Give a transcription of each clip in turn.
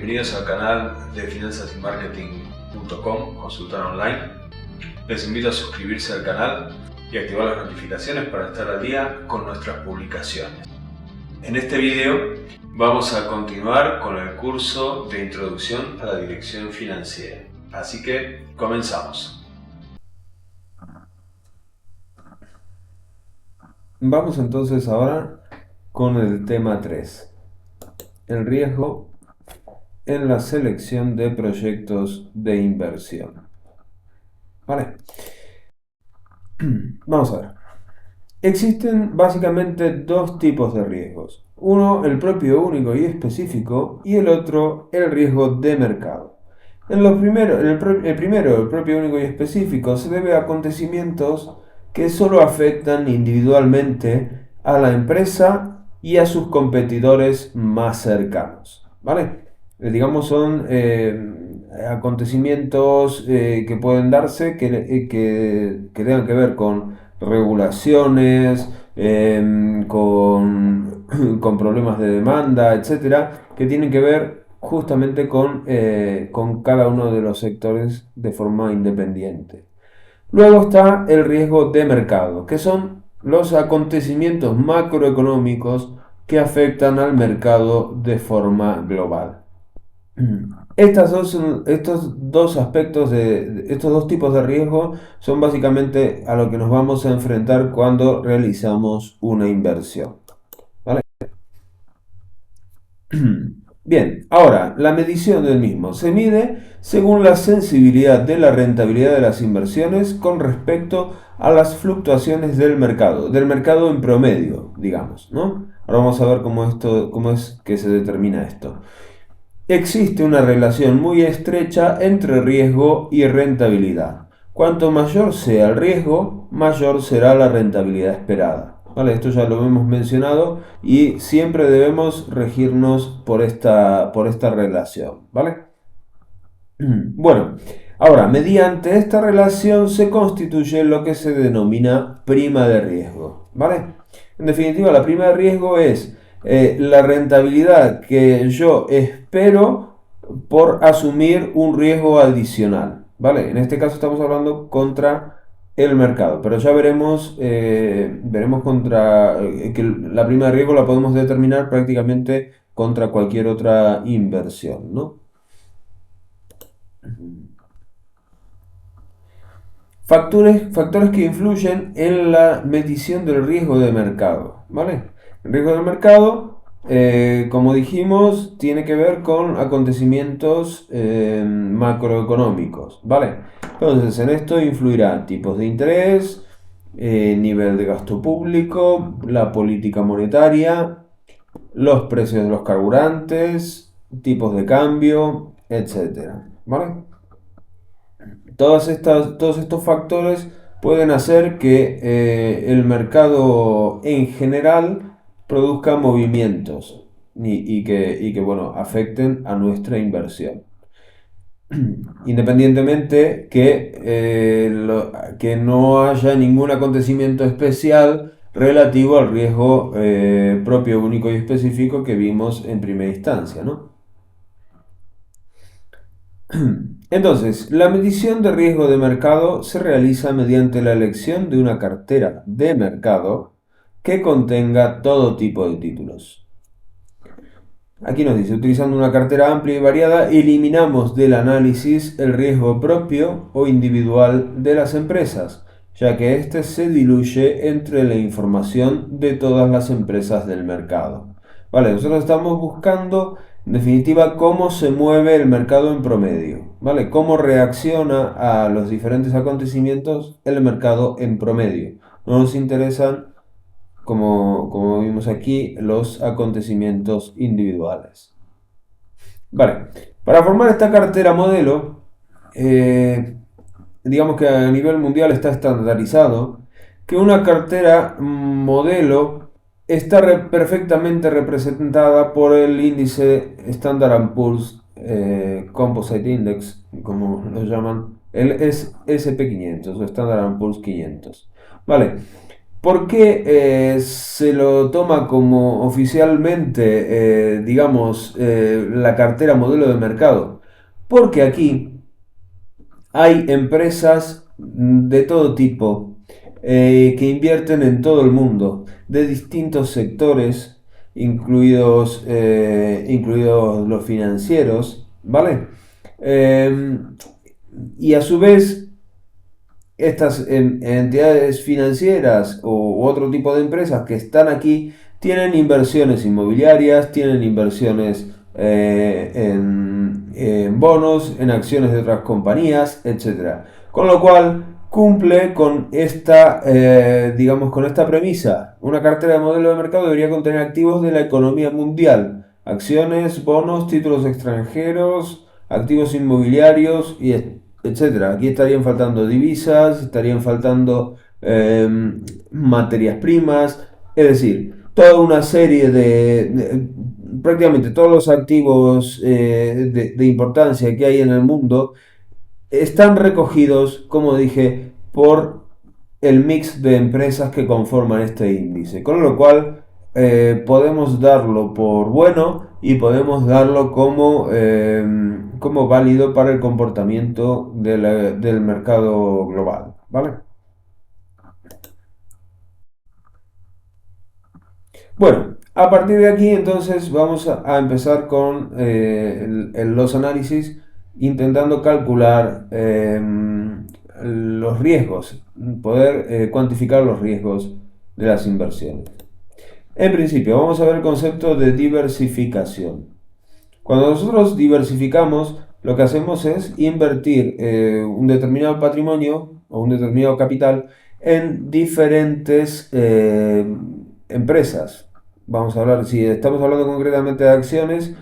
bienvenidos al canal de finanzasymarketing.com, consultor online. Les invito a suscribirse al canal y activar las notificaciones para estar al día con nuestras publicaciones. En este video vamos a continuar con el curso de Introducción a la Dirección Financiera. Así que comenzamos. Vamos entonces ahora con el tema 3. El riesgo en la selección de proyectos de inversión. Vale. Vamos a ver. Existen básicamente dos tipos de riesgos. Uno, el propio único y específico, y el otro, el riesgo de mercado. El primero, el propio único y específico, se debe a acontecimientos que solo afectan individualmente a la empresa y a sus competidores más cercanos. ¿Vale? Digamos, son acontecimientos que pueden darse que tengan que ver con regulaciones, con problemas de demanda, etcétera, que tienen que ver justamente con cada uno de los sectores de forma independiente. Luego está el riesgo de mercado, que son los acontecimientos macroeconómicos que afectan al mercado de forma global. Estos dos aspectos estos dos tipos de riesgo son básicamente a lo que nos vamos a enfrentar cuando realizamos una inversión. ¿Vale? Bien, ahora, la medición del mismo se mide según la sensibilidad de la rentabilidad de las inversiones con respecto a las fluctuaciones del mercado en promedio, digamos, ¿no? Ahora vamos a ver cómo es que se determina esto. Existe una relación muy estrecha entre riesgo y rentabilidad. Cuanto mayor sea el riesgo, mayor será la rentabilidad esperada. ¿Vale? Esto ya lo hemos mencionado y siempre debemos regirnos por esta relación. ¿Vale? Bueno, ahora, mediante esta relación se constituye lo que se denomina prima de riesgo. ¿Vale? En definitiva, la prima de riesgo es la rentabilidad que yo espero por asumir un riesgo adicional. ¿Vale? En este caso estamos hablando contra el mercado, pero ya veremos que la prima de riesgo la podemos determinar prácticamente contra cualquier otra inversión, ¿no? Factores que influyen en la medición del riesgo de mercado, ¿vale? El riesgo del mercado, como dijimos, tiene que ver con acontecimientos macroeconómicos, ¿vale? Entonces, en esto influirán tipos de interés, nivel de gasto público, la política monetaria, los precios de los carburantes, tipos de cambio, etcétera, ¿vale? Todos estos factores pueden hacer que el mercado en general produzca movimientos y que bueno, afecten a nuestra inversión. Independientemente que no haya ningún acontecimiento especial relativo al riesgo propio, único y específico que vimos en primera instancia, ¿no? Entonces, la medición de riesgo de mercado se realiza mediante la elección de una cartera de mercado que contenga todo tipo de títulos. Aquí nos dice, utilizando una cartera amplia y variada, eliminamos del análisis el riesgo propio o individual de las empresas, ya que éste se diluye entre la información de todas las empresas del mercado. Vale, nosotros estamos buscando, en definitiva, cómo se mueve el mercado en promedio, ¿vale? Cómo reacciona a los diferentes acontecimientos el mercado en promedio. No nos interesan, como vimos aquí, los acontecimientos individuales. Vale, para formar esta cartera modelo, digamos que a nivel mundial está estandarizado que una cartera modelo está perfectamente representada por el índice Standard Poor's Composite Index, como lo llaman, el SP500 o Standard Poor's 500. Vale, ¿Por qué se lo toma como oficialmente, digamos, la cartera modelo de mercado? Porque aquí hay empresas de todo tipo que invierten en todo el mundo, de distintos sectores, incluidos los financieros, ¿vale? Eh, y a su vez, estas entidades financieras u otro tipo de empresas que están aquí tienen inversiones inmobiliarias, tienen inversiones en bonos, en acciones de otras compañías, etcétera. Con lo cual cumple con esta, digamos, con esta premisa. Una cartera de modelo de mercado debería contener activos de la economía mundial, acciones, bonos, títulos extranjeros, activos inmobiliarios y etcétera. Aquí estarían faltando divisas, estarían faltando materias primas, es decir, toda una serie prácticamente todos los activos de importancia que hay en el mundo están recogidos, como dije, por el mix de empresas que conforman este índice, con lo cual podemos darlo por bueno y podemos darlo como válido para el comportamiento del mercado global, ¿vale? Bueno, a partir de aquí entonces vamos a empezar con los análisis intentando calcular los riesgos, poder cuantificar los riesgos de las inversiones. En principio, vamos a ver el concepto de diversificación. Cuando nosotros diversificamos, lo que hacemos es invertir un determinado patrimonio o un determinado capital en diferentes empresas. Vamos a hablar, si estamos hablando concretamente de acciones,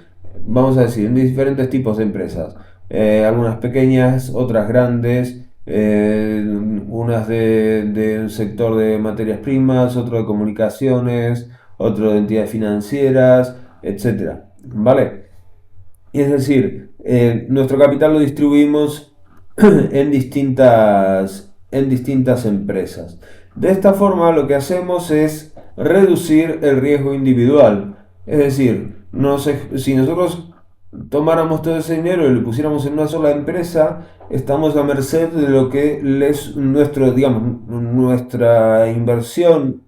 vamos a decir, en diferentes tipos de empresas. Algunas pequeñas, otras grandes, unas de un sector de materias primas, otro de comunicaciones, otro de entidades financieras, etcétera. ¿Vale? Es decir, nuestro capital lo distribuimos en distintas empresas. De esta forma lo que hacemos es reducir el riesgo individual. Es decir, si nosotros tomáramos todo ese dinero y lo pusiéramos en una sola empresa, estamos a merced de lo que digamos, nuestra inversión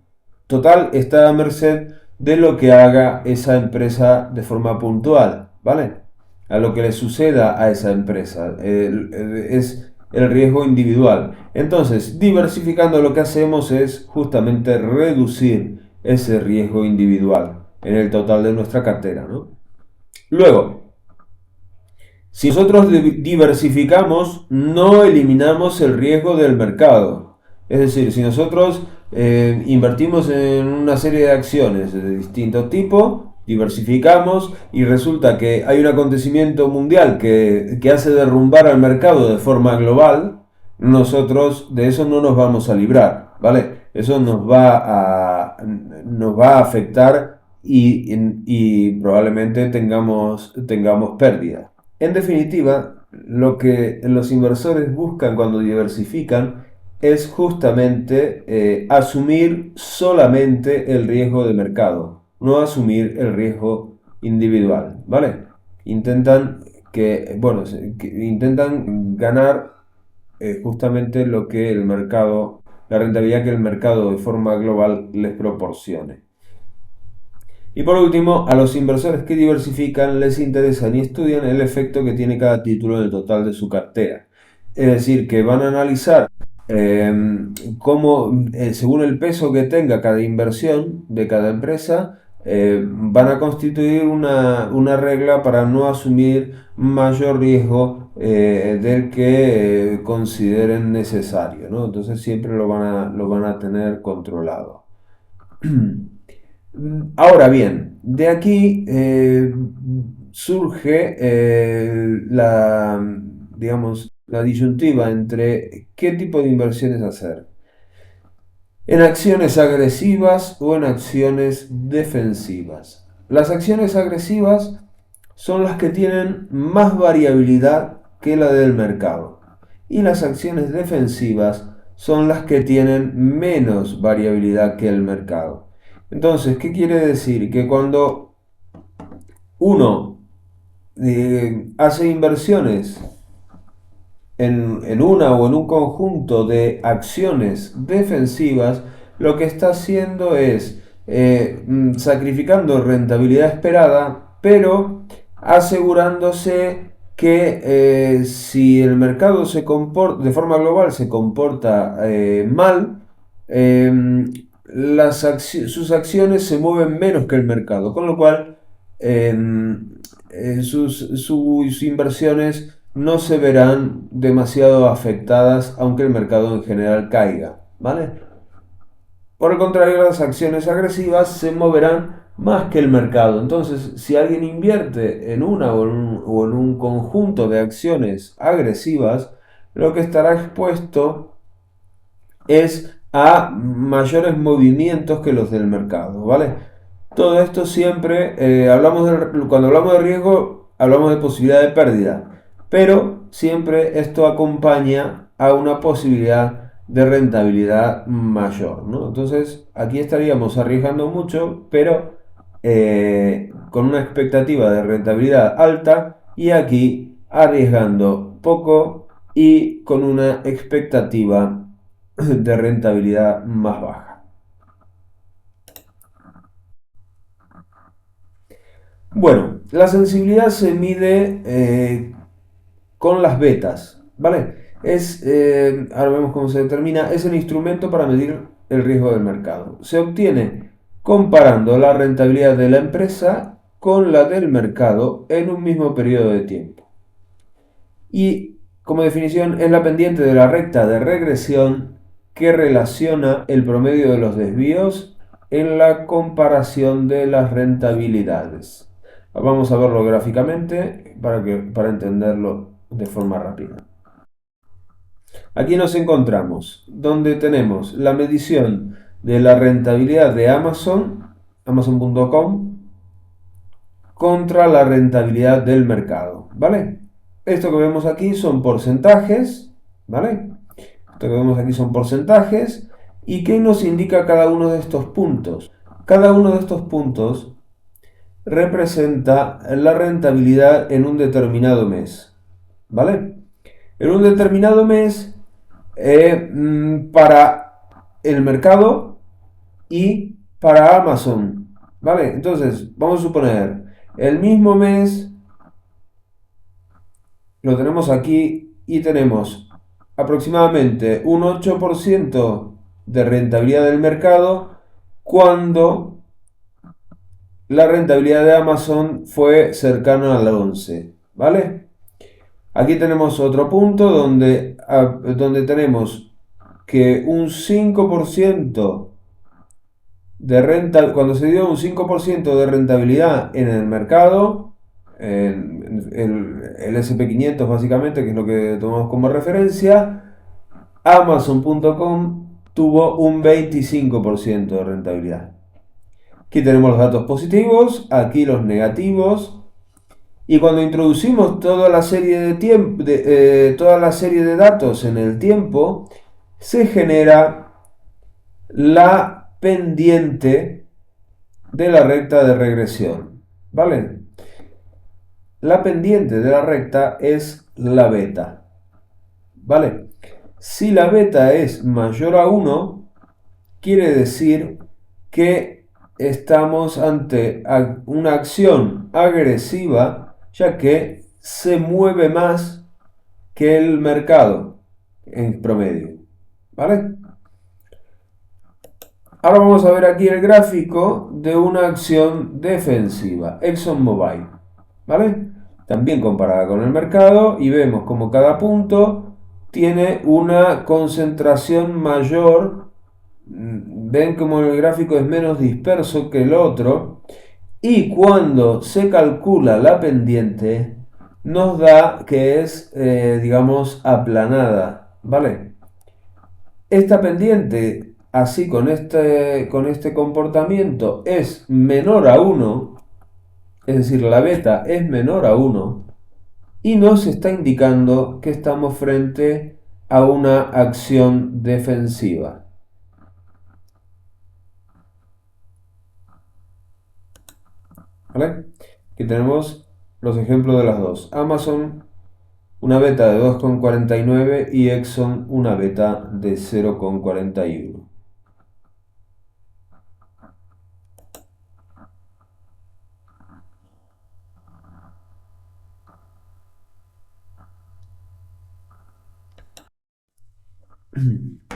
total está a merced de lo que haga esa empresa de forma puntual, ¿vale? A lo que le suceda a esa empresa. Es el riesgo individual. Entonces, diversificando lo que hacemos es justamente reducir ese riesgo individual en el total de nuestra cartera, ¿no? Luego, si nosotros diversificamos, no eliminamos el riesgo del mercado. Es decir, si nosotros invertimos en una serie de acciones de distinto tipo, diversificamos y resulta que hay un acontecimiento mundial que hace derrumbar al mercado de forma global, nosotros de eso no nos vamos a librar, ¿vale? Eso nos va a afectar y probablemente tengamos pérdidas. En definitiva, lo que los inversores buscan cuando diversifican es justamente asumir solamente el riesgo de mercado, no asumir el riesgo individual, ¿vale? Intentan ganar justamente lo que el mercado, la rentabilidad que el mercado de forma global les proporcione. Y por último, a los inversores que diversifican les interesan y estudian el efecto que tiene cada título en el total de su cartera. Es decir, que van a analizar cómo, según el peso que tenga cada inversión de cada empresa, van a constituir una regla para no asumir mayor riesgo del que consideren necesario, ¿no? Entonces siempre lo van a tener controlado. Ahora bien, de aquí surge digamos, la disyuntiva entre qué tipo de inversiones hacer. En acciones agresivas o en acciones defensivas. Las acciones agresivas son las que tienen más variabilidad que la del mercado. Y las acciones defensivas son las que tienen menos variabilidad que el mercado. Entonces, ¿qué quiere decir? Que cuando uno hace inversiones en una o en un conjunto de acciones defensivas, lo que está haciendo es sacrificando rentabilidad esperada, pero asegurándose que si el mercado se comporta de forma global se comporta mal, sus acciones se mueven menos que el mercado, con lo cual sus inversiones no se verán demasiado afectadas, aunque el mercado en general caiga, ¿vale? Por el contrario, las acciones agresivas se moverán más que el mercado. Entonces, si alguien invierte en una o en un conjunto de acciones agresivas, lo que estará expuesto es a mayores movimientos que los del mercado, ¿vale? Todo esto siempre, cuando hablamos de riesgo, hablamos de posibilidad de pérdida, pero siempre esto acompaña a una posibilidad de rentabilidad mayor, ¿no? Entonces, aquí estaríamos arriesgando mucho, pero con una expectativa de rentabilidad alta, y aquí arriesgando poco y con una expectativa de rentabilidad más baja. Bueno, la sensibilidad se mide con las betas, ¿vale? Ahora vemos cómo se determina, es el instrumento para medir el riesgo del mercado. Se obtiene comparando la rentabilidad de la empresa con la del mercado en un mismo periodo de tiempo. Y como definición es la pendiente de la recta de regresión que relaciona el promedio de los desvíos en la comparación de las rentabilidades. Vamos a verlo gráficamente para entenderlo de forma rápida. Aquí nos encontramos donde tenemos la medición de la rentabilidad de Amazon.com, contra la rentabilidad del mercado, ¿vale? Esto que vemos aquí son porcentajes, ¿vale? Esto que vemos aquí son porcentajes. ¿Y qué nos indica cada uno de estos puntos? Cada uno de estos puntos representa la rentabilidad en un determinado mes, ¿vale? En un determinado mes para el mercado y para Amazon, ¿vale? Entonces, vamos a suponer el mismo mes, lo tenemos aquí y tenemos aproximadamente un 8% de rentabilidad del mercado, cuando la rentabilidad de Amazon fue cercana al 11%, ¿vale? Aquí tenemos otro punto donde tenemos que un 5% cuando se dio un 5% de rentabilidad en el mercado, el SP500 básicamente, que es lo que tomamos como referencia, Amazon.com tuvo un 25% de rentabilidad. Aquí tenemos los datos positivos, aquí los negativos. Y cuando introducimos toda la serie de datos en el tiempo, se genera la pendiente de la recta de regresión, ¿vale? La pendiente de la recta es la beta, ¿vale? Si la beta es mayor a 1, quiere decir que estamos ante una acción agresiva, ya que se mueve más que el mercado en promedio, ¿vale? Ahora vamos a ver aquí el gráfico de una acción defensiva, ExxonMobil, ¿vale? También comparada con el mercado, y vemos como cada punto tiene una concentración mayor. Ven como el gráfico es menos disperso que el otro, y cuando se calcula la pendiente nos da que es, digamos, aplanada, ¿vale? Esta pendiente, así con este comportamiento, es menor a 1, es decir, la beta es menor a 1, y nos está indicando que estamos frente a una acción defensiva. ¿Vale? Aquí tenemos los ejemplos de las dos. Amazon, una beta de 2,49 y Exxon, una beta de 0,41.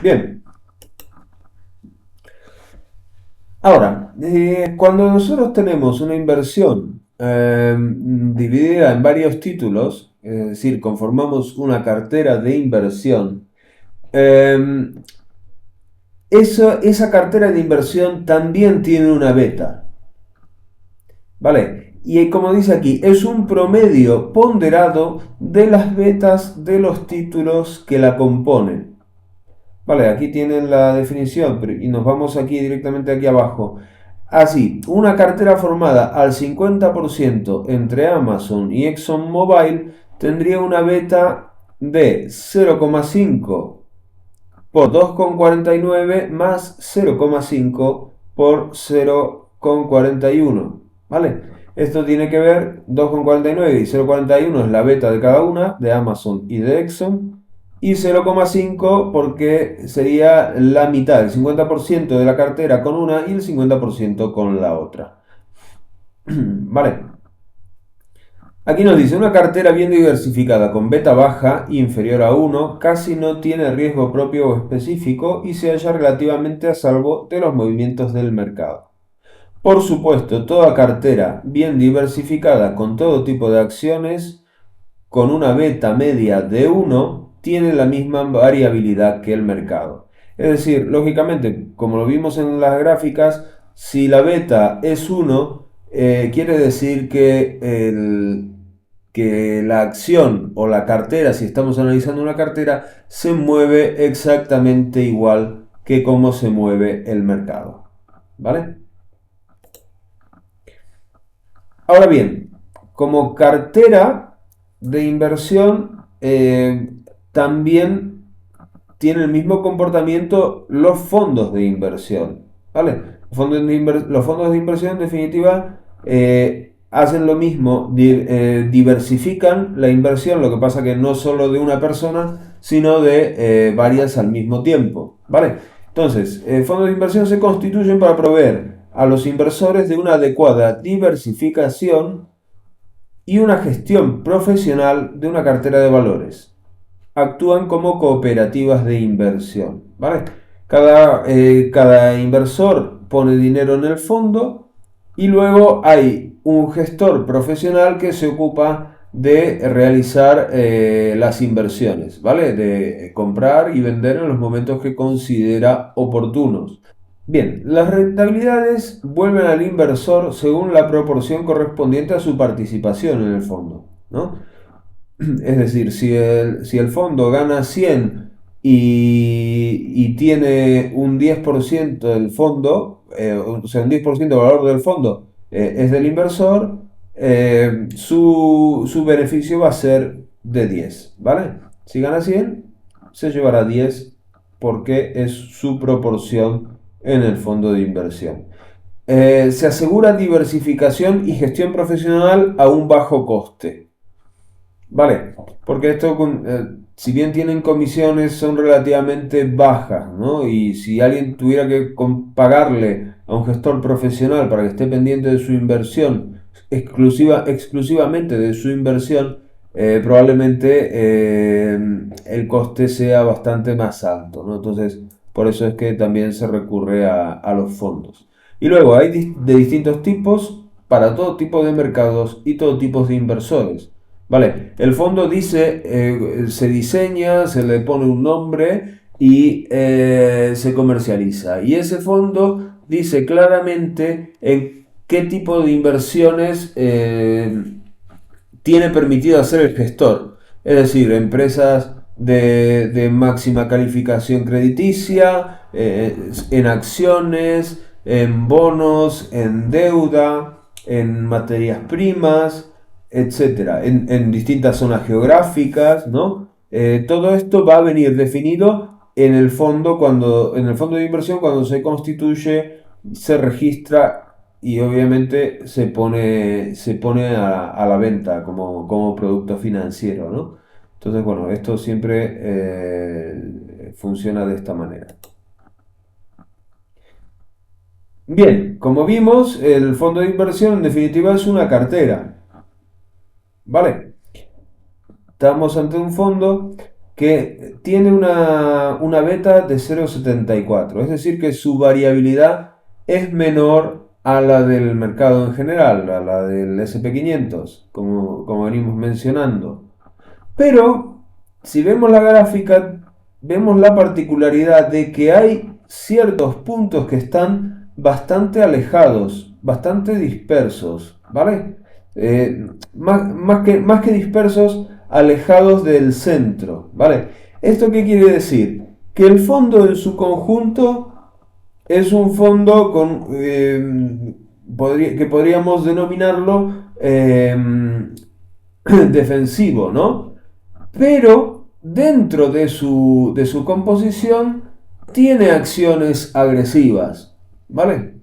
Bien. Ahora, cuando nosotros tenemos una inversión dividida en varios títulos, es decir, conformamos una cartera de inversión, esa cartera de inversión también tiene una beta. ¿Vale? Y como dice aquí, es un promedio ponderado de las betas de los títulos que la componen. Vale, aquí tienen la definición y nos vamos aquí directamente aquí abajo. Así, una cartera formada al 50% entre Amazon y ExxonMobil tendría una beta de 0,5 por 2,49 más 0,5 por 0,41. ¿Vale? Esto tiene que ver 2,49 y 0,41 es la beta de cada una, de Amazon y de Exxon. Y 0,5 porque sería la mitad, el 50% de la cartera con una y el 50% con la otra. Vale. Aquí nos dice, una cartera bien diversificada con beta baja inferior a 1 casi no tiene riesgo propio o específico y se halla relativamente a salvo de los movimientos del mercado. Por supuesto, toda cartera bien diversificada con todo tipo de acciones con una beta media de 1 tiene la misma variabilidad que el mercado. Es decir, lógicamente, como lo vimos en las gráficas, si la beta es 1, quiere decir que la acción o la cartera, si estamos analizando una cartera, se mueve exactamente igual que cómo se mueve el mercado. ¿Vale? Ahora bien, como cartera de inversión, también tienen el mismo comportamiento los fondos de inversión. ¿Vale? Los fondos de inversión, en definitiva, hacen lo mismo, diversifican la inversión, lo que pasa que no solo de una persona, sino de varias al mismo tiempo. ¿Vale? Entonces, fondos de inversión se constituyen para proveer a los inversores de una adecuada diversificación y una gestión profesional de una cartera de valores. Actúan como cooperativas de inversión. ¿Vale? Cada inversor pone dinero en el fondo y luego hay un gestor profesional que se ocupa de realizar las inversiones, ¿vale? De comprar y vender en los momentos que considera oportunos. Bien, las rentabilidades vuelven al inversor según la proporción correspondiente a su participación en el fondo, ¿no? Es decir, si el fondo gana 100 y tiene un 10% del fondo, o sea, un 10% del valor del fondo es del inversor, su beneficio va a ser de 10, ¿vale? Si gana 100, se llevará 10 porque es su proporción en el fondo de inversión. Se asegura diversificación y gestión profesional a un bajo coste. Vale, porque esto, si bien tienen comisiones, son relativamente bajas, ¿no? Y si alguien tuviera que pagarle a un gestor profesional para que esté pendiente de su inversión, exclusivamente de su inversión, probablemente el coste sea bastante más alto, ¿no? Entonces, por eso es que también se recurre a los fondos. Y luego hay de distintos tipos para todo tipo de mercados y todo tipo de inversores. Vale, el fondo dice, se diseña, se le pone un nombre y se comercializa. Y ese fondo dice claramente en qué tipo de inversiones tiene permitido hacer el gestor. Es decir, empresas de máxima calificación crediticia, en acciones, en bonos, en deuda, en materias primas, etcétera, en distintas zonas geográficas, ¿no? Todo esto va a venir definido en el fondo de inversión cuando se constituye, se registra y obviamente se pone a la venta como producto financiero, ¿no? Entonces, bueno, esto siempre funciona de esta manera. Bien, como vimos, el fondo de inversión en definitiva es una cartera, ¿vale? Estamos ante un fondo que tiene una beta de 0,74, es decir, que su variabilidad es menor a la del mercado en general, a la del SP500, como venimos mencionando. Pero, si vemos la gráfica, vemos la particularidad de que hay ciertos puntos que están bastante alejados, bastante dispersos, ¿vale? Más que dispersos, alejados del centro, ¿vale? ¿Esto qué quiere decir? Que el fondo en su conjunto es un fondo que podríamos denominarlo defensivo, ¿no? Pero dentro de su composición tiene acciones agresivas, ¿vale?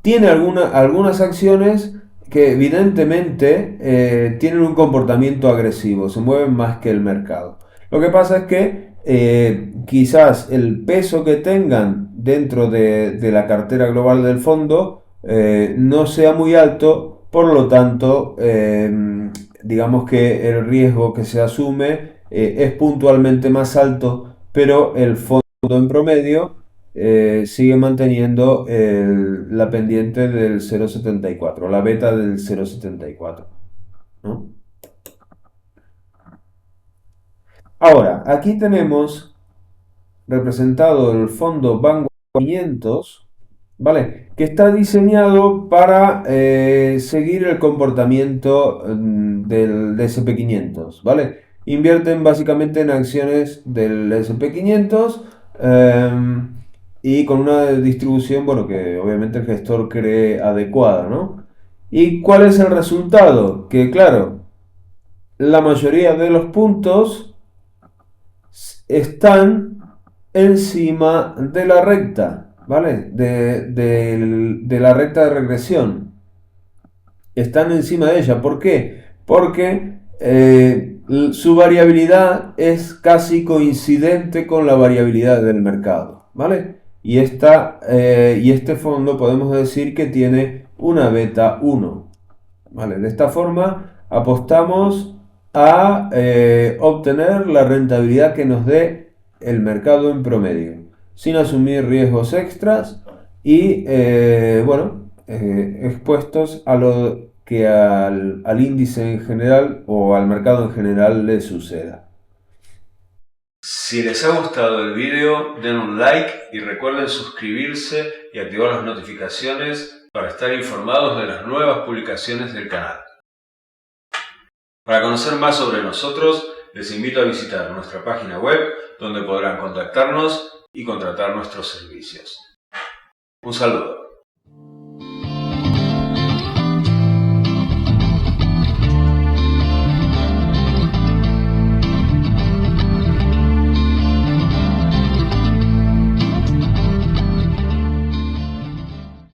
Tiene algunas acciones que evidentemente tienen un comportamiento agresivo, se mueven más que el mercado. Lo que pasa es que quizás el peso que tengan dentro de la cartera global del fondo no sea muy alto, por lo tanto, digamos que el riesgo que se asume es puntualmente más alto, pero el fondo en promedio sigue manteniendo la pendiente del 0,74, la beta del 0,74, ¿no? Ahora, aquí tenemos representado el fondo Vanguard 500, ¿vale? Que está diseñado para seguir el comportamiento del SP500, ¿vale? Invierten básicamente en acciones del SP500 y con una distribución, bueno, que obviamente el gestor cree adecuada, ¿no? ¿Y cuál es el resultado? Que claro, la mayoría de los puntos están encima de la recta, ¿vale? De la recta de regresión. Están encima de ella. ¿Por qué? Porque su variabilidad es casi coincidente con la variabilidad del mercado, ¿vale? Y este fondo podemos decir que tiene una beta 1, ¿vale? De esta forma apostamos a obtener la rentabilidad que nos dé el mercado en promedio, sin asumir riesgos extras y, bueno, expuestos a lo que al índice en general o al mercado en general le suceda. Si les ha gustado el video, den un like y recuerden suscribirse y activar las notificaciones para estar informados de las nuevas publicaciones del canal. Para conocer más sobre nosotros, les invito a visitar nuestra página web donde podrán contactarnos y contratar nuestros servicios. Un saludo.